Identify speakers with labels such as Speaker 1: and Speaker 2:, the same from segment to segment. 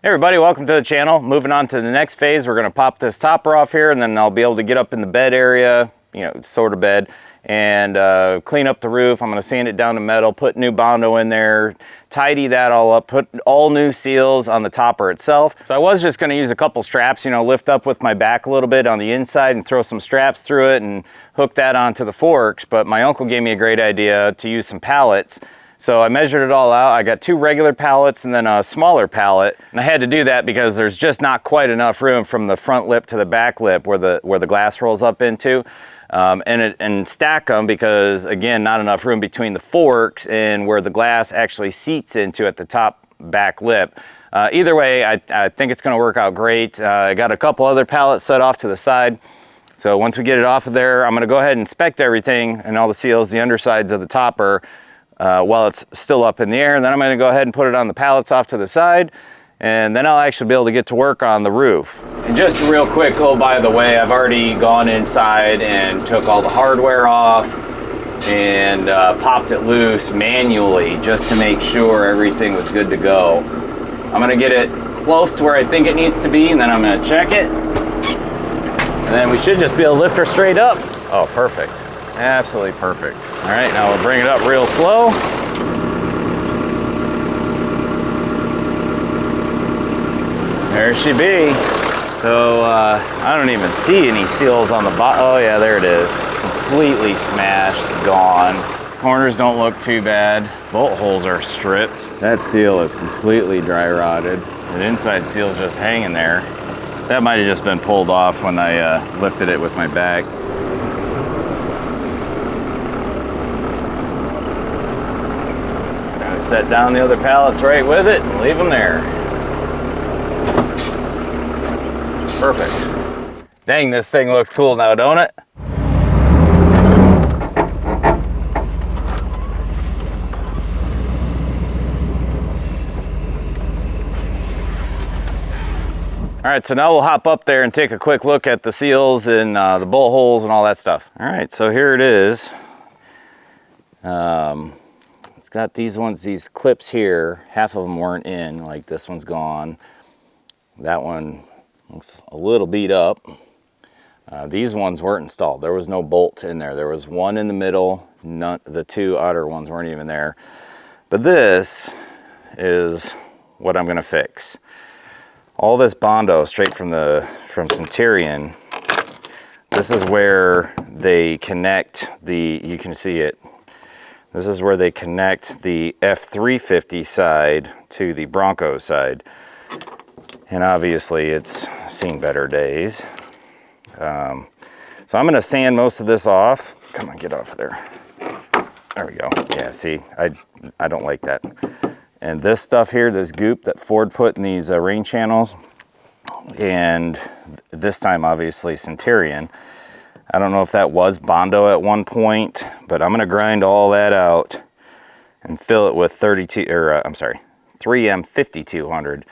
Speaker 1: Hey everybody, welcome to the channel. Moving on to the next phase, we're gonna pop this topper off here and then I'll be able to get up in the bed area, sort of bed, and clean up the roof. I'm gonna sand it down to metal, put new Bondo in there, tidy that all up, put all new seals on the topper itself. So I was just gonna use a couple straps, lift up with my back a little bit on the inside and throw some straps through it and hook that onto the forks. But my uncle gave me a great idea to use some pallets. So I measured it all out. I got 2 regular pallets and then a smaller pallet. And I had to do that because there's just not quite enough room from the front lip to the back lip where the glass rolls up into. And stack them because, again, not enough room between the forks and where the glass actually seats into at the top back lip. Either way, I think it's gonna work out great. I got a couple other pallets set off to the side. So once we get it off of there, I'm gonna go ahead and inspect everything and all the seals, the undersides of the topper, while it's still up in the air. And then I'm gonna go ahead and put it on the pallets off to the side, and then I'll actually be able to get to work on the roof. And just real quick, oh, by the way, I've already gone inside and took all the hardware off and popped it loose manually just to make sure everything was good to go. I'm gonna get it close to where I think it needs to be, and then I'm gonna check it. And then we should just be able to lift her straight up. Oh, perfect. Absolutely perfect. All right, now we'll bring it up real slow. There she be. So I don't even see any seals on the bottom. Oh yeah, there it is. Completely smashed, gone. The corners don't look too bad. Bolt holes are stripped. That seal is completely dry rotted. The inside seal's just hanging there. That might have just been pulled off when I lifted it with my back. Set down the other pallets right with it and leave them there. Perfect. Dang, this thing looks cool now, don't it? All right, so now we'll hop up there and take a quick look at the seals and the bolt holes and all that stuff. All right, so here it is. It's got these clips here. Half of them weren't in, like this one's gone. That one looks a little beat up. These ones weren't installed. There was no bolt in there. There was one in the middle. The 2 outer ones weren't even there. But this is what I'm gonna fix. All this Bondo straight from Centurion. This is where they connect you can see it. This is where they connect the F350 side to the Bronco side. And obviously it's seen better days. So I'm gonna sand most of this off. Come on, get off of there. There we go. Yeah, see, I don't like that. And this stuff here, this goop that Ford put in these rain channels, and this time obviously Centurion. I don't know if that was Bondo at one point, but I'm gonna grind all that out and fill it with 3M 5200,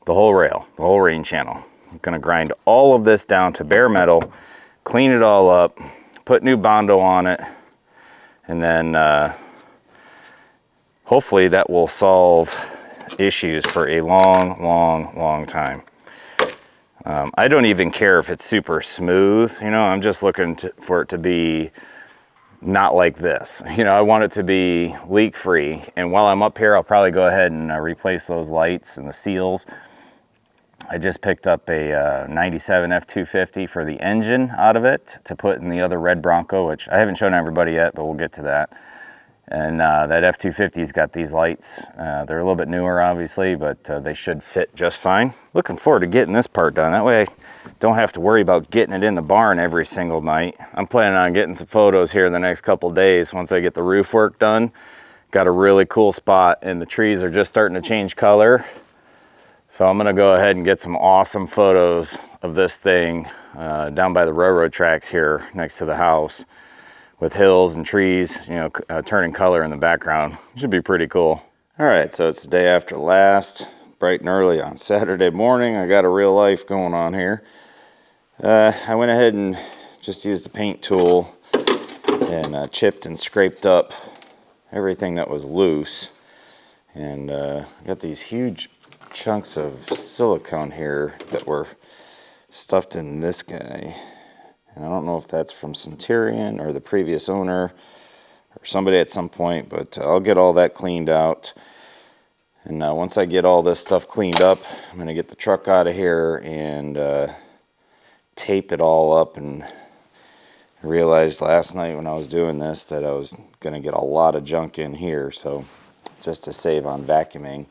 Speaker 1: the whole rail, the whole rain channel. I'm gonna grind all of this down to bare metal, clean it all up, put new Bondo on it, and then hopefully that will solve issues for a long time. I don't even care if it's super smooth, I'm just looking for it to be not like this. I want it to be leak free. And while I'm up here, I'll probably go ahead and replace those lights and the seals. I just picked up a 97 F250 for the engine out of it to put in the other red Bronco, which I haven't shown everybody yet, but we'll get to that. And that F250's got these lights. They're a little bit newer, obviously, but they should fit just fine. Looking forward to getting this part done. That way I don't have to worry about getting it in the barn every single night. I'm planning on getting some photos here in the next couple days once I get the roof work done. Got a really cool spot, and the trees are just starting to change color. So I'm gonna go ahead and get some awesome photos of this thing down by the railroad tracks here next to the house, with hills and trees, turning color in the background. It should be pretty cool. All right, so it's the day after last, bright and early on Saturday morning. I got a real life going on here. I went ahead and just used the paint tool and chipped and scraped up everything that was loose. And got these huge chunks of silicone here that were stuffed in this guy. And I don't know if that's from Centurion or the previous owner or somebody at some point, but I'll get all that cleaned out. And once I get all this stuff cleaned up, I'm going to get the truck out of here and tape it all up. And I realized last night when I was doing this that I was going to get a lot of junk in here, so just to save on vacuuming,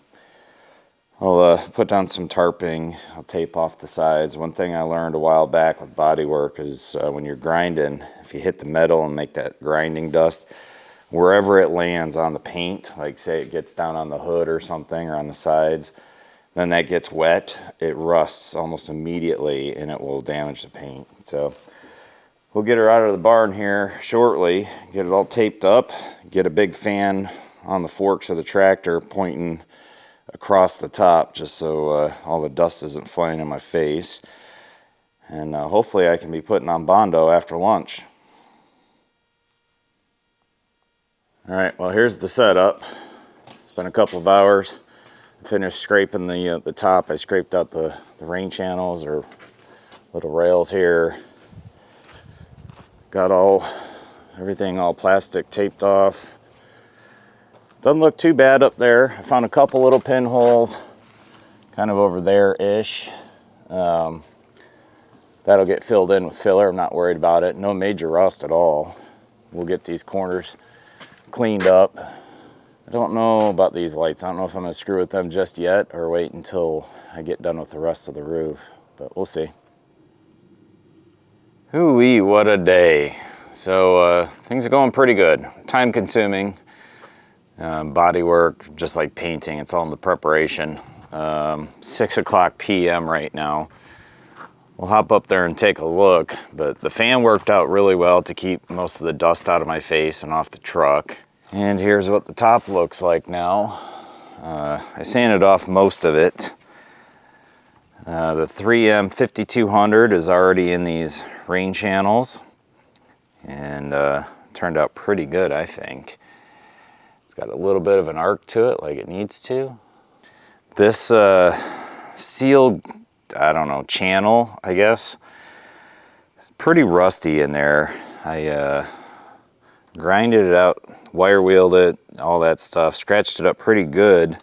Speaker 1: I'll put down some tarping. I'll tape off the sides. One thing I learned a while back with body work is when you're grinding, if you hit the metal and make that grinding dust, wherever it lands on the paint, like say it gets down on the hood or something or on the sides, then that gets wet, it rusts almost immediately and it will damage the paint. So we'll get her out of the barn here shortly, get it all taped up, get a big fan on the forks of the tractor pointing across the top just so all the dust isn't flying in my face. And hopefully I can be putting on Bondo after lunch. All right, well, here's the setup. It's been a couple of hours. I finished scraping the top. I scraped out the rain channels or little rails here. Got everything all plastic taped off. Doesn't look too bad up there. I found a couple little pinholes kind of over there-ish. That'll get filled in with filler. I'm not worried about it. No major rust at all. We'll get these corners cleaned up. I don't know about these lights. I don't know if I'm going to screw with them just yet or wait until I get done with the rest of the roof, but we'll see. Hoo-wee, what a day. So things are going pretty good. Time consuming. Body work, just like painting, it's all in the preparation. 6 o'clock p.m. right now. We'll hop up there and take a look, but the fan worked out really well to keep most of the dust out of my face and off the truck. And here's what the top looks like now. I sanded off most of it. The 3M 5200 is already in these rain channels and turned out pretty good, I think. It's got a little bit of an arc to it like it needs to. This sealed, I don't know, channel, I guess, pretty rusty in there. I grinded it out, wire wheeled it, all that stuff, scratched it up pretty good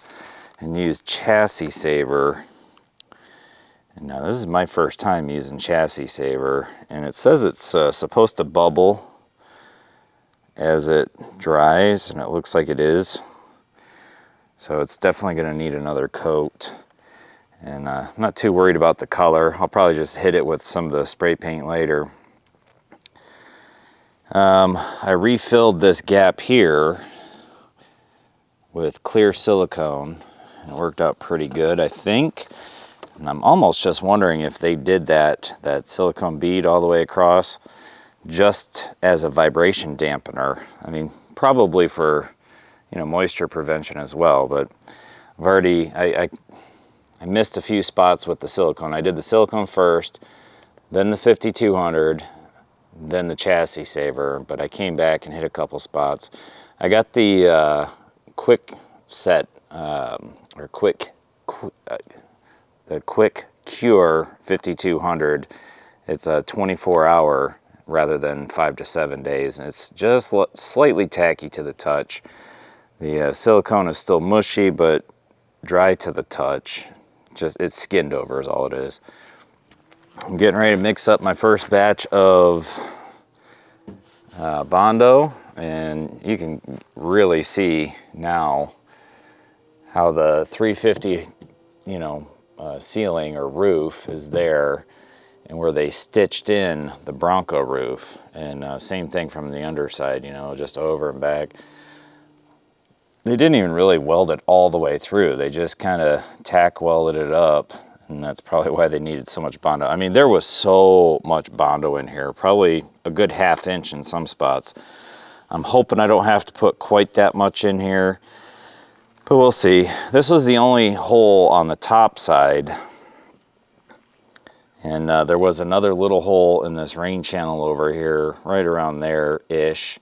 Speaker 1: and used chassis saver. And now this is my first time using chassis saver, and it says it's supposed to bubble as it dries, and it looks like it is. So it's definitely going to need another coat. And I'm not too worried about the color. I'll probably just hit it with some of the spray paint later. I refilled this gap here with clear silicone. It worked out pretty good, I think. And I'm almost just wondering if they did that silicone bead all the way across just as a vibration dampener. I mean, probably for, you know, moisture prevention as well, but I've already, I missed a few spots with the silicone. I did the silicone first, then the 5200, then the chassis saver, but I came back and hit a couple spots. I got the quick set, or the quick cure 5200. It's a 24-hour rather than 5 to 7 days, and it's just slightly tacky to the touch. The silicone is still mushy, but dry to the touch. Just, it's skinned over is all it is. I'm getting ready to mix up my first batch of Bondo, and you can really see now how the 350, you know, ceiling or roof is there, and where they stitched in the Bronco roof, and same thing from the underside, you know, just over and back. They didn't even really weld it all the way through. They just kind of tack welded it up, and that's probably why they needed so much Bondo. I mean, there was so much Bondo in here, probably a good ½ inch in some spots. I'm hoping I don't have to put quite that much in here, but we'll see. This was the only hole on the top side, and there was another little hole in this rain channel over here, right around there-ish.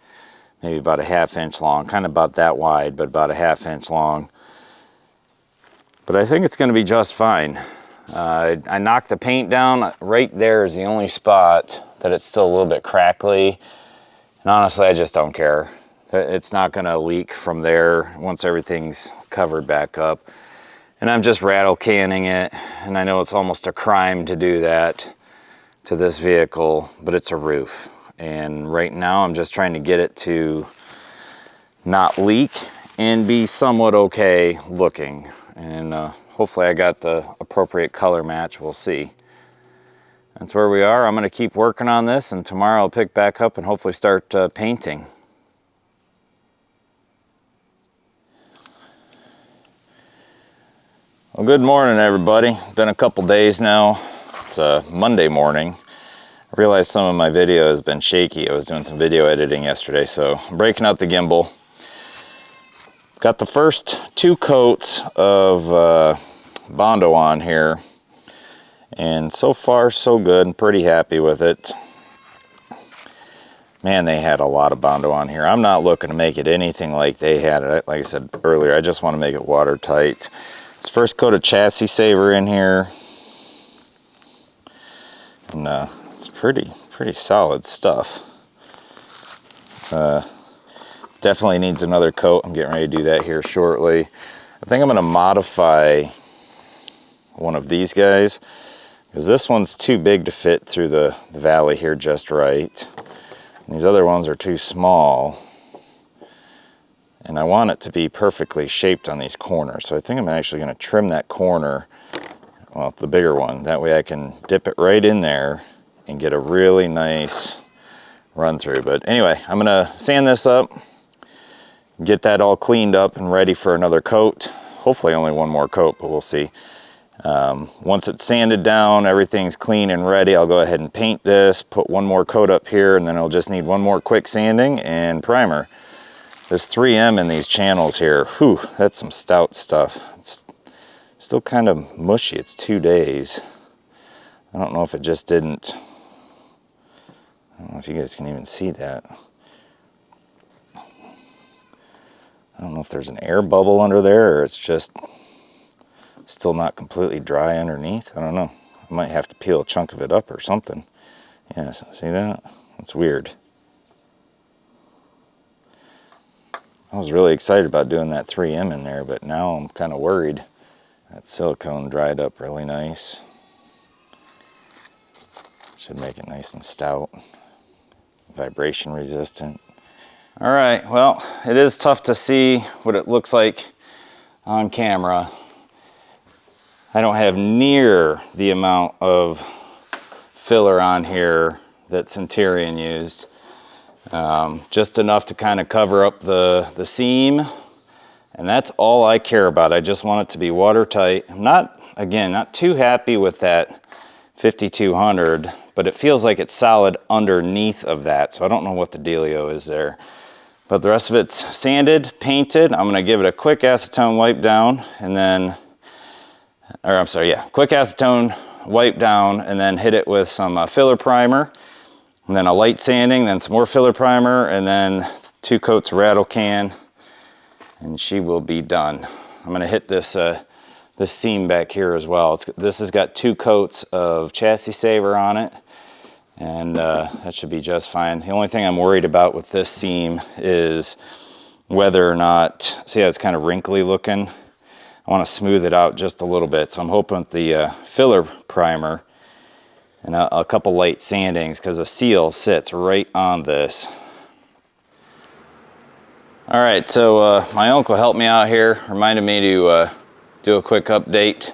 Speaker 1: Maybe about a ½ inch long, kind of about that wide, but about a ½ inch long. but I think it's going to be just fine. I knocked the paint down. Right there is the only spot that it's still a little bit crackly. And honestly, I just don't care. It's not going to leak from there once everything's covered back up. And I'm just rattle canning it. And I know it's almost a crime to do that to this vehicle, but it's a roof. And right now I'm just trying to get it to not leak and be somewhat okay looking. And hopefully I got the appropriate color match. We'll see. That's where we are. I'm going to keep working on this, and tomorrow I'll pick back up and hopefully start painting. Well, good morning, everybody. It's been a couple days now. It's Monday morning. I realized some of my video has been shaky. I was doing some video editing yesterday, so I'm breaking out the gimbal. Got the first 2 coats of Bondo on here, and so far so good. I'm pretty happy with it. Man, they had a lot of Bondo on here. I'm not looking to make it anything like they had it. Like I said earlier, I just want to make it watertight. This first coat of chassis saver in here, and it's pretty solid stuff. Definitely needs another coat. I'm getting ready to do that here shortly. I think I'm going to modify one of these guys, because this one's too big to fit through the valley here just right. And these other ones are too small. And I want it to be perfectly shaped on these corners. So I think I'm actually going to trim that corner, well, the bigger one. That way I can dip it right in there and get a really nice run through. But anyway, I'm going to sand this up, get that all cleaned up and ready for another coat. Hopefully only one more coat, but we'll see. Once it's sanded down, everything's clean and ready, I'll go ahead and paint this, put one more coat up here, and then it'll just need one more quick sanding and primer. This 3M in these channels here, whew, that's some stout stuff. It's still kind of mushy. It's 2 days. I don't know if it just didn't, I don't know if you guys can even see that. I don't know if there's an air bubble under there or it's just still not completely dry underneath. I don't know. I might have to peel a chunk of it up or something. Yeah, see that? That's weird. I was really excited about doing that 3M in there, but now I'm kind of worried. That silicone dried up really nice. Should make it nice and stout. Vibration resistant. All right, well, it is tough to see what it looks like on camera. I don't have near the amount of filler on here that Centurion used. Just enough to kind of cover up the seam, and that's all I care about. I just want it to be watertight. I'm not, again, not too happy with that 5200, but it feels like it's solid underneath of that, so I don't know what the dealio is there. But the rest of it's sanded, painted. I'm gonna give it a quick acetone wipe down, and then, or I'm sorry, yeah, quick acetone wipe down, and then hit it with some filler primer. And then a light sanding, then some more filler primer, and then 2 coats of rattle can, and she will be done. I'm gonna hit this this seam back here as well. This has got 2 coats of chassis saver on it, and that should be just fine. The only thing I'm worried about with this seam is whether or not, see how it's kind of wrinkly looking? I wanna smooth it out just a little bit, so I'm hoping with the filler primer and a couple light sandings, because a seal sits right on this. All right, so my uncle helped me out here, reminded me to do a quick update.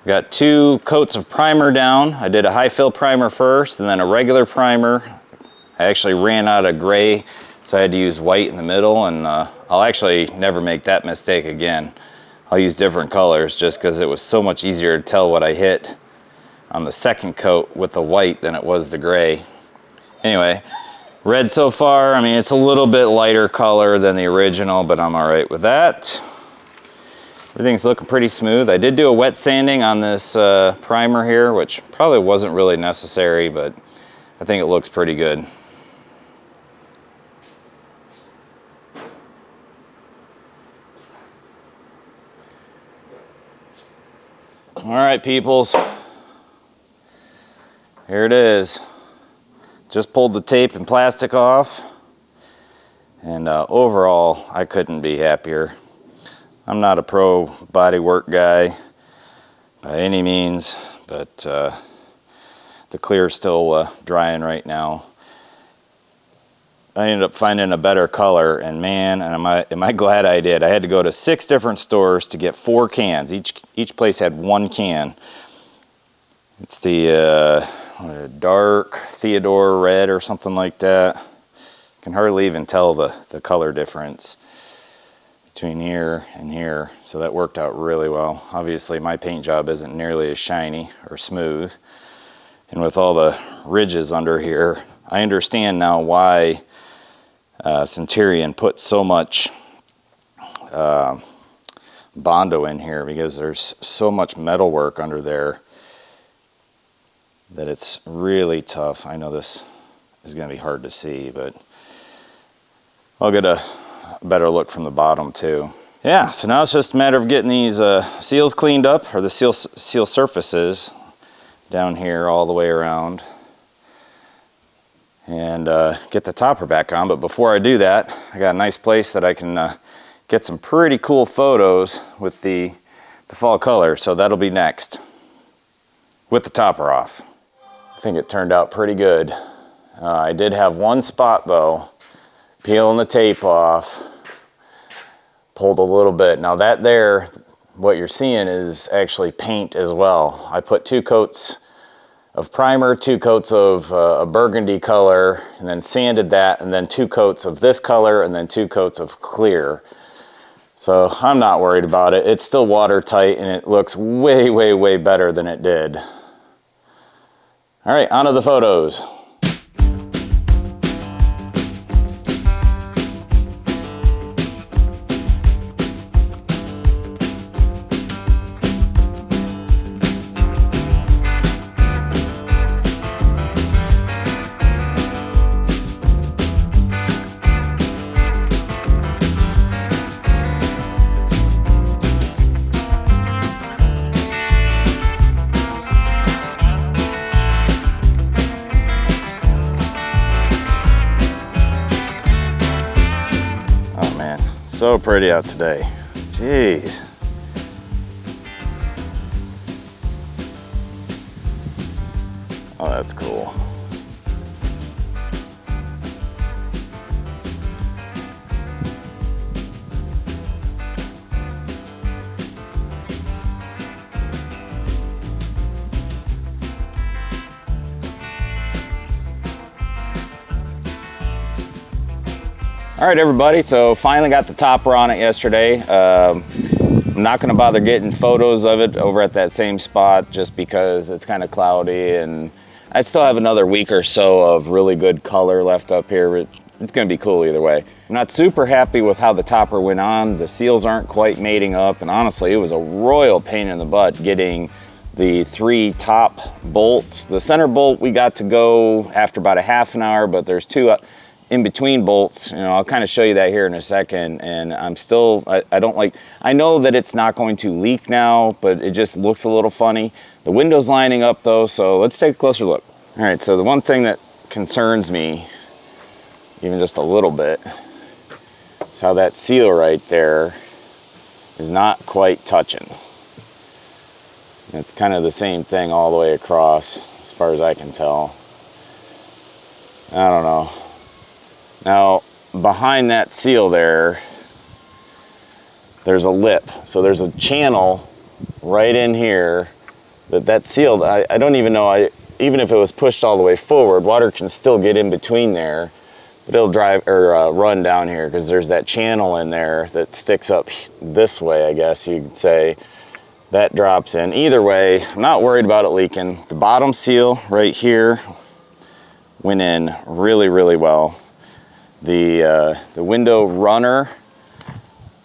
Speaker 1: Got 2 coats of primer down. I did a high fill primer first and then a regular primer. I actually ran out of gray, so I had to use white in the middle, and I'll actually never make that mistake again. I'll use different colors just because it was so much easier to tell what I hit on the second coat with the white than it was the gray. Anyway, red so far. I mean, it's a little bit lighter color than the original, but I'm all right with that. Everything's looking pretty smooth. I did do a wet sanding on this primer here, which probably wasn't really necessary, but I think it looks pretty good. All right, peoples. Here it is. Just pulled the tape and plastic off. And overall, I couldn't be happier. I'm not a pro bodywork guy by any means, but the clear's still drying right now. I ended up finding a better color, and man, am I glad I did. I had to go to 6 different stores to get 4 cans. Each place had 1 can. It's the dark Theodore red or something like that. Can hardly even tell the color difference between here and here, so that worked out really well. Obviously my paint job isn't nearly as shiny or smooth, and with all the ridges under here, I understand now why Centurion put so much Bondo in here, because there's so much metal work under there that it's really tough. I know this is going to be hard to see, but I'll get a better look from the bottom too. Yeah, so now it's just a matter of getting these seals cleaned up, or the seal surfaces down here all the way around, and get the topper back on. But before I do that, I got a nice place that I can get some pretty cool photos with the fall color, so that'll be next with the topper off. I think it turned out pretty good. I did have one spot though, peeling the tape off, pulled a little bit. Now that there, what you're seeing is actually paint as well. I put 2 coats of primer, 2 coats of a burgundy color, and then sanded that, and then 2 coats of this color, and then 2 coats of clear. So I'm not worried about it. It's still watertight, and it looks way, way, way better than it did. All right, on to the photos. So pretty out today. Jeez. Oh, that's cool. All right, everybody, so finally got the topper on it yesterday. I'm not gonna bother getting photos of it over at that same spot just because it's kind of cloudy, and I still have another week or so of really good color left up here, but it's gonna be cool either way. I'm not super happy with how the topper went on. The seals aren't quite mating up, and honestly, it was a royal pain in the butt getting the 3 top bolts. The center bolt we got to go after about a half an hour, but there's 2 in between bolts. You know, I'll kind of show you that here in a second, and I'm still, I don't like, I know that it's not going to leak now, but it just looks a little funny. The window's lining up though, so let's take a closer look. All right, so the one thing that concerns me, even just a little bit, is how that seal right there is not quite touching. It's kind of the same thing all the way across, as far as I can tell. I don't know. Now, behind that seal there's a lip. So there's a channel right in here that sealed. I don't even know, even if it was pushed all the way forward, water can still get in between there, but it'll drive or run down here because there's that channel in there that sticks up this way, I guess you could say. That drops in. Either way, I'm not worried about it leaking. The bottom seal right here went in really, really well. The window runner,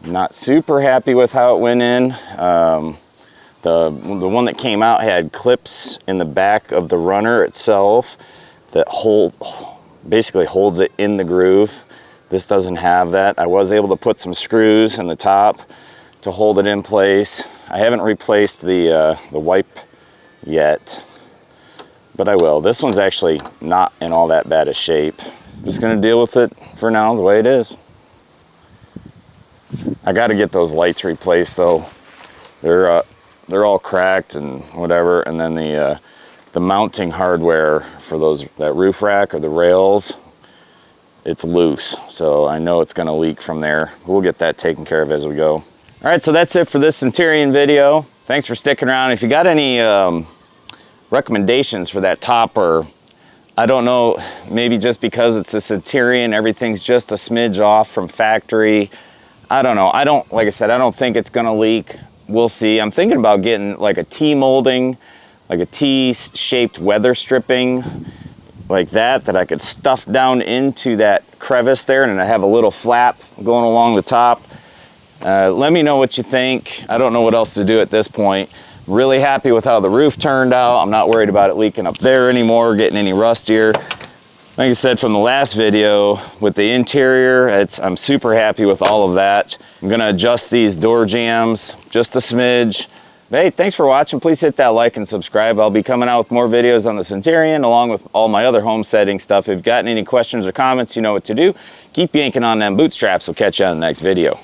Speaker 1: not super happy with how it went in. The one that came out had clips in the back of the runner itself that basically holds it in the groove. This doesn't have that. I was able to put some screws in the top to hold it in place. I haven't replaced the wipe yet, but I will. This one's actually not in all that bad a shape. Just gonna deal with it for now the way it is. I got to get those lights replaced though. They're all cracked and whatever, and then the mounting hardware for that roof rack or the rails, it's loose, so I know it's going to leak from there. We'll get that taken care of as we go. All right, so that's it for this Centurion video. Thanks for sticking around. If you got any recommendations for that topper, I don't know, maybe just because it's a Centurion, everything's just a smidge off from factory. I don't know. Like I said, I don't think it's gonna leak. We'll see. I'm thinking about getting like a T-molding, like a T-shaped weather stripping, like that I could stuff down into that crevice there, and I have a little flap going along the top. Let me know what you think. I don't know what else to do at this point. Really happy with how the roof turned out. I'm not worried about it leaking up there anymore, getting any rustier. Like I said from the last video, with the interior, I'm super happy with all of that. I'm gonna adjust these door jambs just a smidge. Hey, thanks for watching. Please hit that like and subscribe. I'll be coming out with more videos on the Centurion along with all my other homesteading stuff. If you've gotten any questions or comments, you know what to do. Keep yanking on them bootstraps. We'll catch you on the next video.